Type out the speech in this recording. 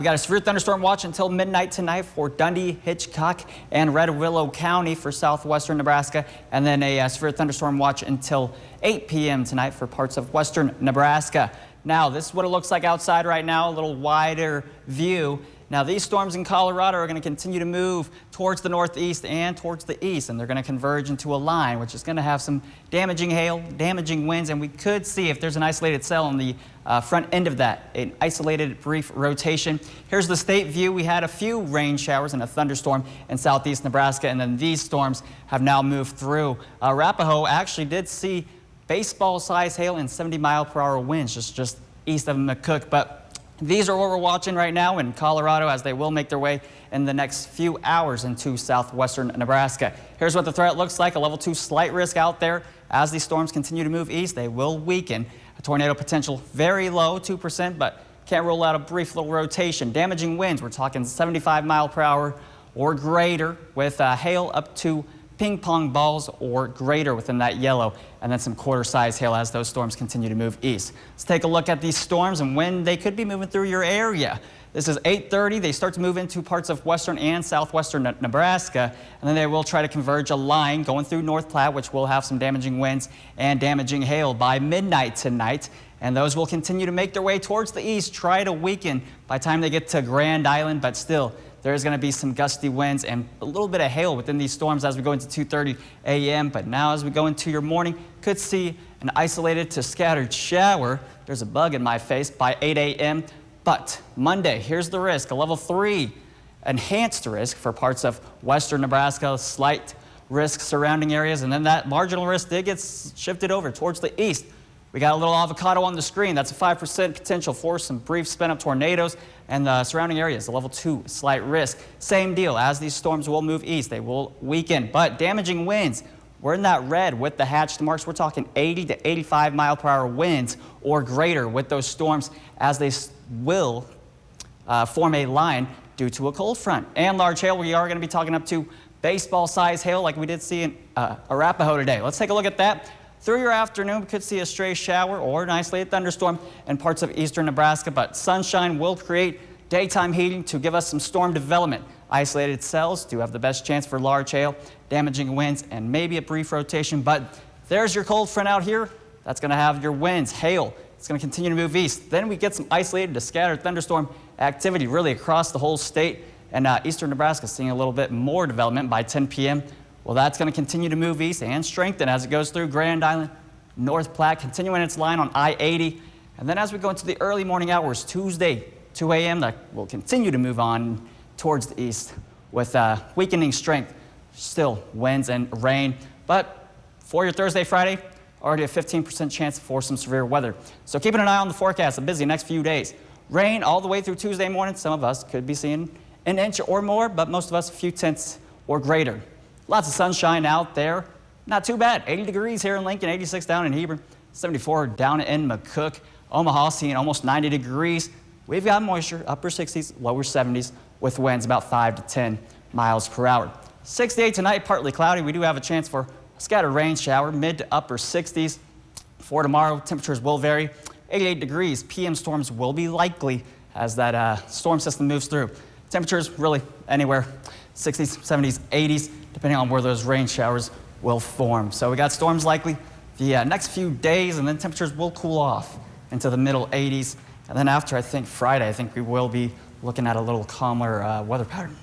We got a severe thunderstorm watch until midnight tonight for Dundee, Hitchcock, and Red Willow County for southwestern Nebraska, and then a severe thunderstorm watch until 8 p.m. tonight for parts of western Nebraska. Now, this is what it looks like outside right now, a little wider view. Now, these storms in Colorado are going to continue to move towards the northeast and towards the east, and they're going to converge into a line, which is going to have some damaging hail, damaging winds, and we could see if there's an isolated cell on the front end of that, an isolated brief rotation. Here's the state view. We had a few rain showers and a thunderstorm in southeast Nebraska, and then these storms have now moved through. Arapahoe actually did see baseball-sized hail and 70-mile-per-hour winds just east of McCook, but these are what we're watching right now in Colorado as they will make their way in the next few hours into southwestern Nebraska. Here's what the threat looks like. A level 2 slight risk out there. As these storms continue to move east, they will weaken. A tornado potential very low, 2%, but can't rule out a brief little rotation. Damaging winds, we're talking 75-mile-per-hour or greater with hail up to ping pong balls or greater within that yellow, and then some quarter-size hail as those storms continue to move east. Let's take a look at these storms and when they could be moving through your area. This is 8:30. They start to move into parts of western and southwestern Nebraska, and then they will try to converge a line going through North Platte, which will have some damaging winds and damaging hail by midnight tonight. And those will continue to make their way towards the east, try to weaken by the time they get to Grand Island, but still, there is going to be some gusty winds and a little bit of hail within these storms as we go into 2:30 a.m. But now as we go into your morning, could see an isolated to scattered shower. There's a bug in my face by 8 a.m. But Monday, here's the risk, a level 3 enhanced risk for parts of western Nebraska, slight risk surrounding areas, and then that marginal risk did get shifted over towards the east. We got a little avocado on the screen. That's a 5% potential for some brief spin-up tornadoes, and the surrounding areas, a level 2 slight risk. Same deal, as these storms will move east, they will weaken, but damaging winds, we're in that red with the hatched marks. We're talking 80 to 85-mile-per-hour winds or greater with those storms as they will form a line due to a cold front. And large hail, we are going to be talking up to baseball-sized hail like we did see in Arapahoe today. Let's take a look at that. Through your afternoon, we could see a stray shower or an isolated thunderstorm in parts of eastern Nebraska, but sunshine will create daytime heating to give us some storm development. Isolated cells do have the best chance for large hail, damaging winds, and maybe a brief rotation, but there's your cold front out here. That's going to have your winds, hail. It's going to continue to move east. Then we get some isolated to scattered thunderstorm activity really across the whole state, and eastern Nebraska seeing a little bit more development by 10 p.m. Well, that's going to continue to move east and strengthen as it goes through Grand Island, North Platte, continuing its line on I-80. And then as we go into the early morning hours, Tuesday, 2 a.m., that will continue to move on towards the east with weakening strength, still winds and rain. But for your Thursday, Friday, already a 15% chance for some severe weather. So keeping an eye on the forecast, a busy next few days. Rain all the way through Tuesday morning. Some of us could be seeing an inch or more, but most of us a few tenths or greater. Lots of sunshine out there. Not too bad. 80 degrees here in Lincoln, 86 down in Hebron, 74 down in McCook. Omaha seeing almost 90 degrees. We've got moisture, upper 60s, lower 70s, with winds about 5 to 10 miles per hour. 68 tonight, partly cloudy. We do have a chance for a scattered rain shower, mid to upper 60s. For tomorrow, temperatures will vary. 88 degrees. PM storms will be likely as that storm system moves through. Temperatures really anywhere 60s, 70s, 80s, depending on where those rain showers will form. So we got storms likely the next few days, and then temperatures will cool off into the middle 80s. And then after, I think, Friday, I think we will be looking at a little calmer weather pattern.